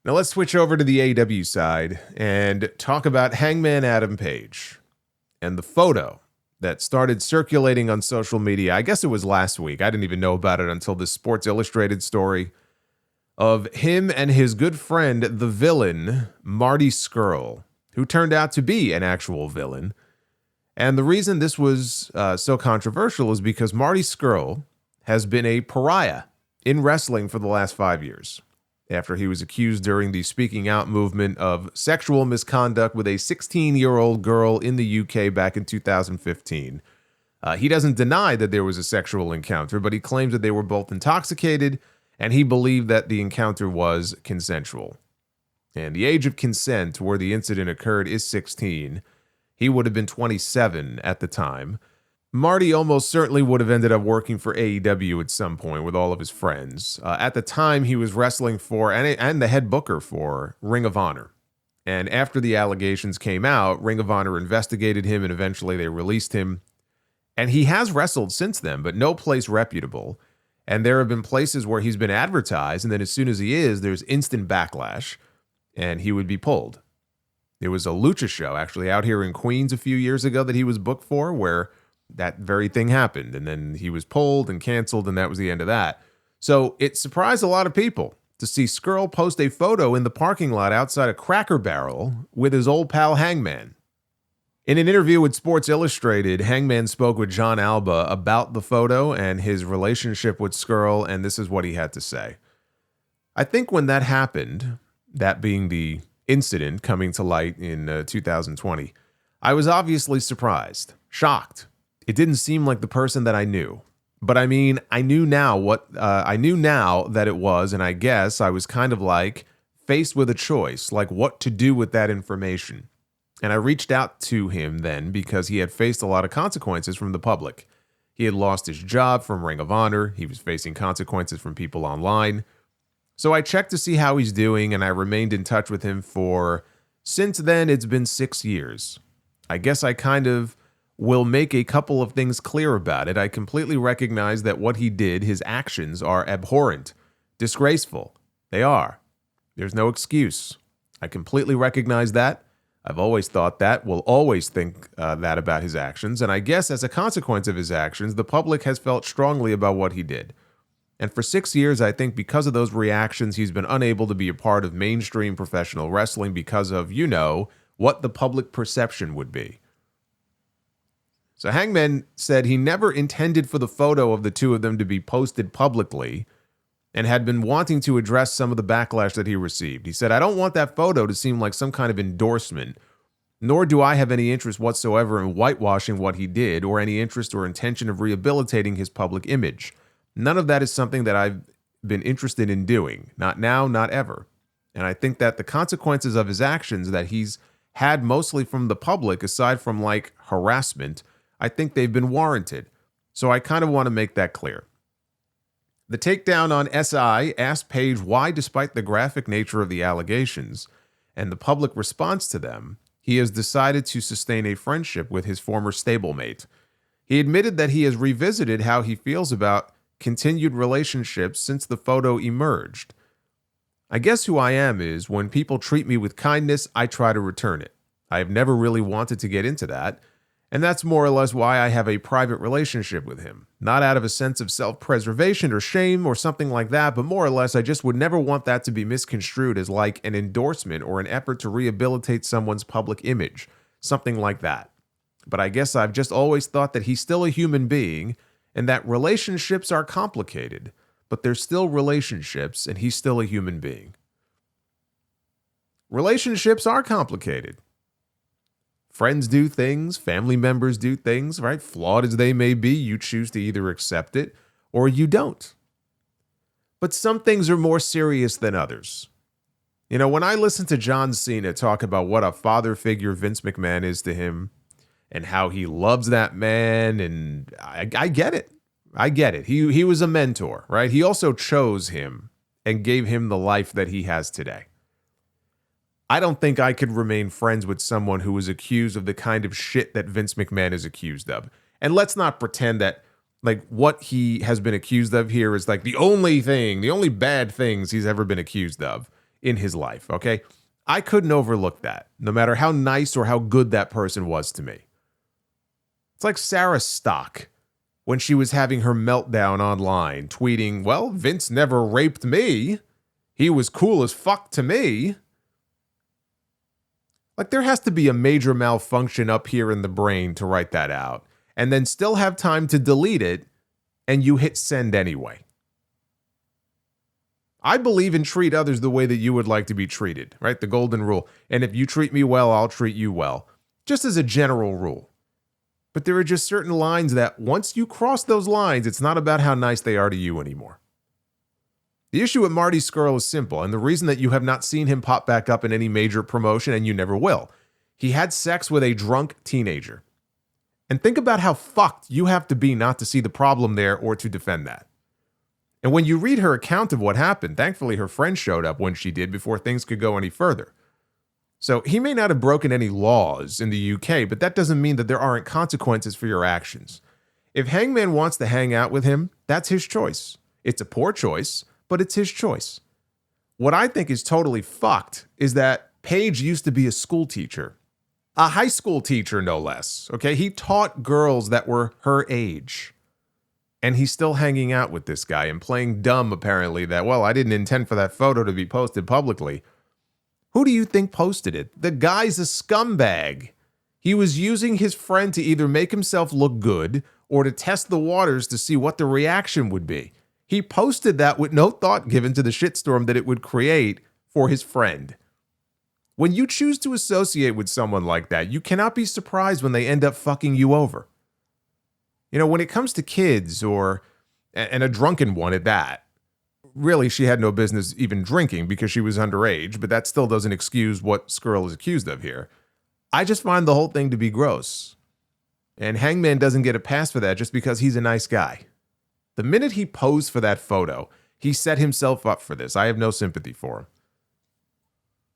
Now let's switch over to the AEW side and talk about Hangman Adam Page and the photo that started circulating on social media. I guess it was last week. I didn't even know about it until this Sports Illustrated story of him and his good friend, the villain, Marty Scurll, who turned out to be an actual villain. And the reason this was so controversial is because Marty Scurll has been a pariah in wrestling for the last 5 years, after he was accused during the Speaking Out movement of sexual misconduct with a 16-year-old girl in the UK back in 2015. He doesn't deny that there was a sexual encounter, but he claims that they were both intoxicated, and he believed that the encounter was consensual. And the age of consent where the incident occurred is 16. He would have been 27 at the time. Marty almost certainly would have ended up working for AEW at some point with all of his friends. At the time, he was wrestling for and the head booker for Ring of Honor. And after the allegations came out, Ring of Honor investigated him and eventually they released him. And he has wrestled since then, but no place reputable. And there have been places where he's been advertised, and then as soon as he is, there's instant backlash, and he would be pulled. There was a lucha show actually out here in Queens a few years ago that he was booked for where that very thing happened, and then he was pulled and canceled, and that was the end of that. So it surprised a lot of people to see Scurll post a photo in the parking lot outside a Cracker Barrel with his old pal Hangman. In an interview with Sports Illustrated, Hangman spoke with John Alba about the photo and his relationship with Scurll, and this is what he had to say. I think when that happened, that being the incident coming to light in 2020, I was obviously surprised, shocked. It didn't seem like the person that I knew. But I mean, I knew now that it was, and I guess I was kind of like faced with a choice, like what to do with that information. And I reached out to him then because he had faced a lot of consequences from the public. He had lost his job from Ring of Honor. He was facing consequences from people online. So I checked to see how he's doing, and I remained in touch with him since then, it's been 6 years. I guess I kind of will make a couple of things clear about it. I completely recognize that what he did, his actions, are abhorrent, disgraceful. They are. There's no excuse. I completely recognize that. I've always thought that, will always think that about his actions, and I guess as a consequence of his actions, the public has felt strongly about what he did. And for 6 years, I think because of those reactions, he's been unable to be a part of mainstream professional wrestling because of, what the public perception would be. So Hangman said he never intended for the photo of the two of them to be posted publicly and had been wanting to address some of the backlash that he received. He said, I don't want that photo to seem like some kind of endorsement, nor do I have any interest whatsoever in whitewashing what he did or any interest or intention of rehabilitating his public image. None of that is something that I've been interested in doing. Not now, not ever. And I think that the consequences of his actions that he's had mostly from the public, aside from like harassment, I think they've been warranted. So I kind of want to make that clear. The takedown on SI asked Page why, despite the graphic nature of the allegations and the public response to them, he has decided to sustain a friendship with his former stablemate. He admitted that he has revisited how he feels about continued relationships since the photo emerged. I guess who I am is when people treat me with kindness, I try to return it. I have never really wanted to get into that. And that's more or less why I have a private relationship with him. Not out of a sense of self-preservation or shame or something like that, but more or less I just would never want that to be misconstrued as like an endorsement or an effort to rehabilitate someone's public image. Something like that. But I guess I've just always thought that he's still a human being and that relationships are complicated, but they're still relationships and he's still a human being. Relationships are complicated. Friends do things, family members do things, right? Flawed as they may be, you choose to either accept it or you don't. But some things are more serious than others. When I listen to John Cena talk about what a father figure Vince McMahon is to him and how he loves that man, and I get it. I get it. He was a mentor, right? He also chose him and gave him the life that he has today. I don't think I could remain friends with someone who was accused of the kind of shit that Vince McMahon is accused of. And let's not pretend that like what he has been accused of here is like the only bad things he's ever been accused of. in his life, okay? I couldn't overlook that, no matter how nice or how good that person was to me. It's like Sarah Stock when she was having her meltdown online, tweeting, well, Vince never raped me. He was cool as fuck to me. Like, there has to be a major malfunction up here in the brain to write that out, and then still have time to delete it, and you hit send anyway. I believe in treat others the way that you would like to be treated, right? The golden rule. And if you treat me well, I'll treat you well. Just as a general rule. But there are just certain lines that once you cross those lines, it's not about how nice they are to you anymore. The issue with Marty Scurll is simple, and the reason that you have not seen him pop back up in any major promotion, and you never will. He had sex with a drunk teenager. And think about how fucked you have to be not to see the problem there or to defend that. And when you read her account of what happened, thankfully her friend showed up when she did before things could go any further. So he may not have broken any laws in the UK, but that doesn't mean that there aren't consequences for your actions. If Hangman wants to hang out with him, that's his choice. It's a poor choice, but it's his choice. What I think is totally fucked is that Page used to be a school teacher. A high school teacher, no less. Okay, he taught girls that were her age. And he's still hanging out with this guy and playing dumb, apparently, that, well, I didn't intend for that photo to be posted publicly. Who do you think posted it? The guy's a scumbag. He was using his friend to either make himself look good or to test the waters to see what the reaction would be. He posted that with no thought given to the shitstorm that it would create for his friend. When you choose to associate with someone like that, you cannot be surprised when they end up fucking you over. You know, when it comes to kids and a drunken one at that, really she had no business even drinking because she was underage, but that still doesn't excuse what Scurll is accused of here. I just find the whole thing to be gross. And Hangman doesn't get a pass for that just because he's a nice guy. The minute he posed for that photo, he set himself up for this. I have no sympathy for him.